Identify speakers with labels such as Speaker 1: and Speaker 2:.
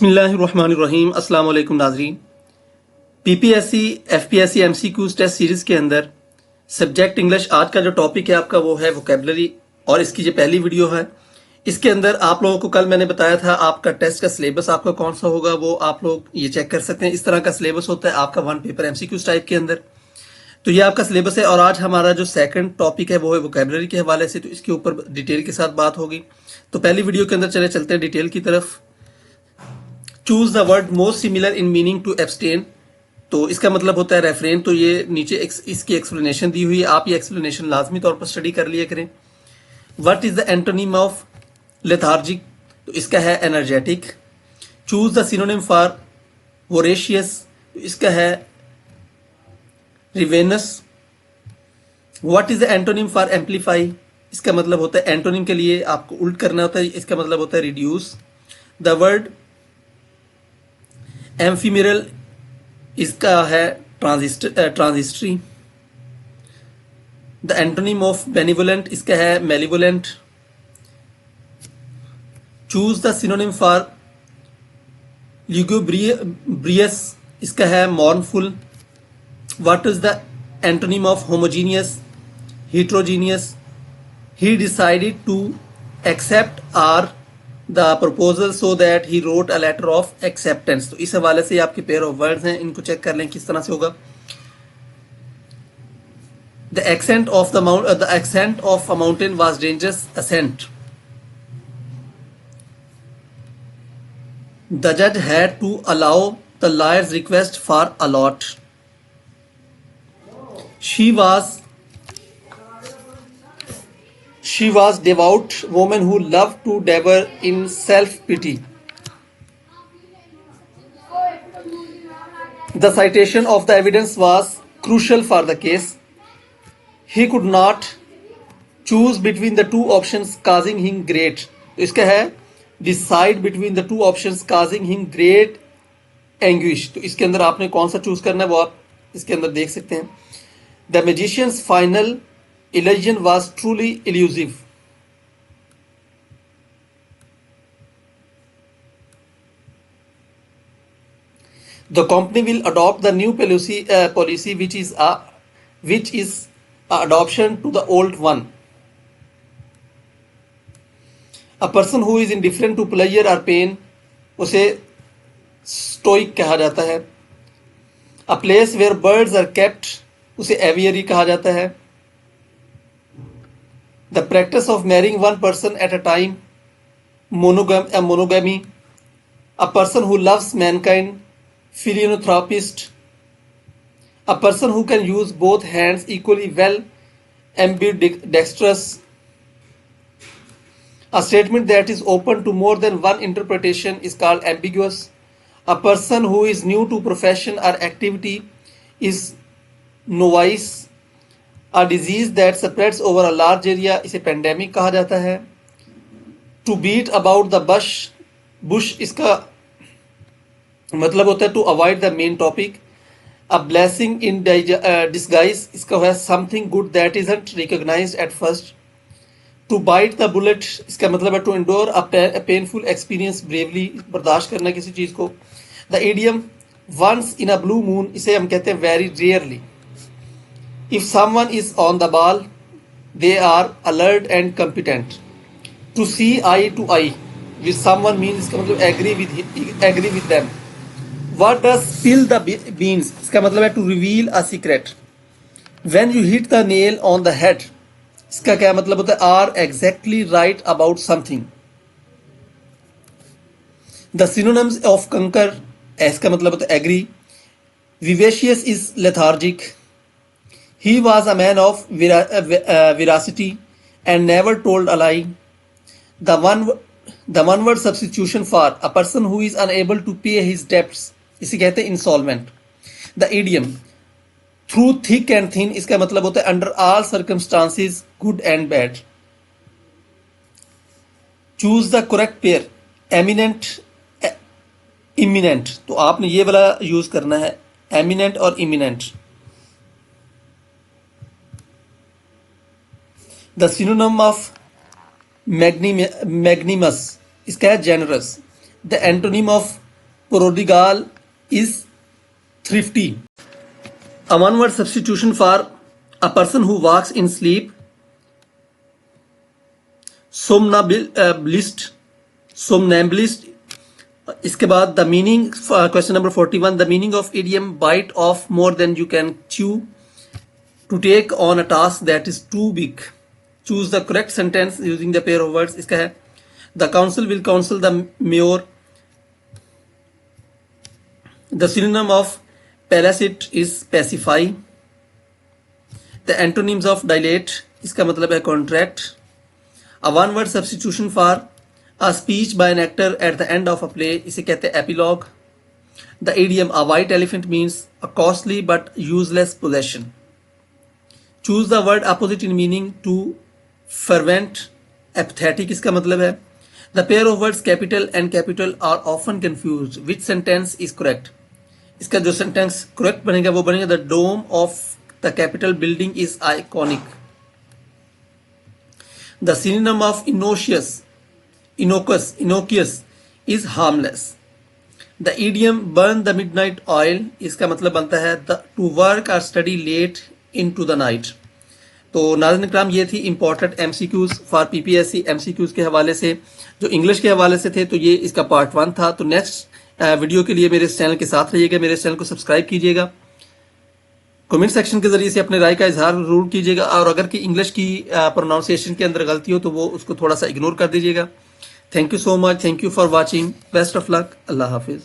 Speaker 1: बिस्मिल्लाहिर्रहमानिर्रहीम। अस्सलाम वालेकुम नाज़रीन। PPSC FPSC MCQs test series के अंदर सब्जेक्ट इंग्लिश आज का जो टॉपिक है आपका वो है वोकेबलरी और इसकी जो पहली वीडियो है इसके अंदर आप लोगों को कल मैंने बताया था आपका टेस्ट का सिलेबस आपका कौन सा होगा वो आप लोग ये चेक कर सकते हैं। इस तरह का सिलेबस होता है आपका वन पेपर एमसीक्यूज टाइप के अंदर। तो ये आपका सिलेबस है और आज हमारा जो सेकंड टॉपिक है वो है वोकेबलरी के हवाले से, तो इसके ऊपर डिटेल के साथ बात होगी। तो पहली वीडियो के अंदर चलते हैं डिटेल की तरफ। Choose the word most similar in meaning to abstain, तो इसका मतलब होता है रेफरेन। तो ये नीचे इसकी एक्सप्लेनेशन दी हुई है, आप ये एक्सप्लेनेशन लाजमी तौर पर स्टडी कर लिया करें। What is the antonym of lethargic, तो इसका है energetic. Choose the synonym for voracious, तो इसका है ravenous. What is the antonym for amplify, इसका मतलब होता है एंटोनिम के लिए आपको उल्ट करना होता है, इसका मतलब होता है रिड्यूस। द वर्ड एम्फीमेरल, इसका है ट्रांजिस्ट्री। द एंटोनिम ऑफ बेनिवोलेंट, इसका है मेलिवोलेंट। चूज द सिनोनिम फॉर ल्यूगुब्रियस, इसका है मॉर्नफुल। What is the antonym of homogeneous, heterogeneous. He decided to accept R the proposal so that he wrote a letter of acceptance। तो इस हवाले से आपके पेयर ऑफ वर्ड्स हैं, इनको चेक कर लें किस तरह से होगा। The ascent of a mountain was dangerous ascent। The judge had to allow the lawyer's request for a lot। She was devout woman who loved to dabble in self-pity। The citation of the evidence was crucial for the case। He could not choose between the two options causing him great, इसका है decide between the two options causing him great anguish। तो इसके अंदर आपने कौन सा choose करना है वो आप इसके अंदर देख सकते हैं। The magician's final illusion was truly elusive। The company will adopt the new policy which is a adoption to the old one। A person who is indifferent to pleasure or pain उसे stoic कहा जाता है। A place where birds are kept उसे aviary कहा जाता है। The practice of marrying one person at a time, monogamy। A person who loves mankind, philanthropist। A person who can use both hands equally well, ambidextrous। A statement that is open to more than one interpretation is called ambiguous। A person who is new to profession or activity is novice। A disease that spreads over a large area इसे pandemic कहा जाता है। To beat about the bush इसका मतलब होता है to avoid the main topic। A blessing in disguise इसका है something good that isn't recognized at first। To bite the bullet इसका मतलब है to endure a painful experience bravely, बर्दाश्त करना किसी चीज को। The idiom once in a blue moon इसे हम कहते हैं very rarely। If someone is on the ball, they are alert and competent। To see eye to eye with someone means इसका मतलब agree with them। What does spill the beans इसका मतलब है to reveal a secret। When you hit the nail on the head इसका क्या मतलब होता है are exactly right about something। The synonyms of concur इसका मतलब होता है agree। Vivacious is lethargic। He was a man of veracity and never told a lie। The one word substitution for a person who is unable to pay his debts इसे कहते हैं insolvent। The idiom through thick and thin इसका मतलब होता है under all circumstances good and bad। Choose the correct pair eminent imminent, तो आपने ये वाला यूज करना है eminent और imminent। The synonym of magnanimous इसका है generous। The antonym of prodigal is thrifty. A one word substitution for a person who walks in sleep, somnambulist. इसके बाद the meaning, question number 41, the meaning of idiom bite off more than you can chew, to take on a task that is too big. Choose the correct sentence using the pair of words. इसका है the council will counsel the mayor. The synonym of pellucid is pacify. The antonyms of dilate, इसका मतलब है contract. A one word substitution for a speech by an actor at the end of a play, इसे कहते हैं epilogue. The idiom a white elephant means a costly but useless possession. Choose the word opposite in meaning to fervent. Apathetic इसका मतलब है. The pair of words capital and capital are often confused. Which sentence is correct? इसका जो sentence correct बनेगा वो बनेगा the dome of the Capitol building is iconic. The synonym of innocuous is harmless. The idiom burn the midnight oil, इसका मतलब बनता है to work or study late into the night. तो नाज़रीन इकराम, ये थी important MCQs for PPSC MCQs के हवाले से, जो इंग्लिश के हवाले से थे। तो ये इसका पार्ट 1 था। तो नेक्स्ट वीडियो के लिए मेरे इस चैनल के साथ रहिएगा, मेरे इस चैनल को सब्सक्राइब कीजिएगा, कमेंट सेक्शन के जरिए से अपने राय का इजहार जरूर कीजिएगा, और अगर कि इंग्लिश की प्रोनाउंसिएशन के अंदर गलती हो तो वो उसको थोड़ा सा इग्नोर कर दीजिएगा। Thank you so much, thank you for watching, best of luck, अल्लाह हाफिज़।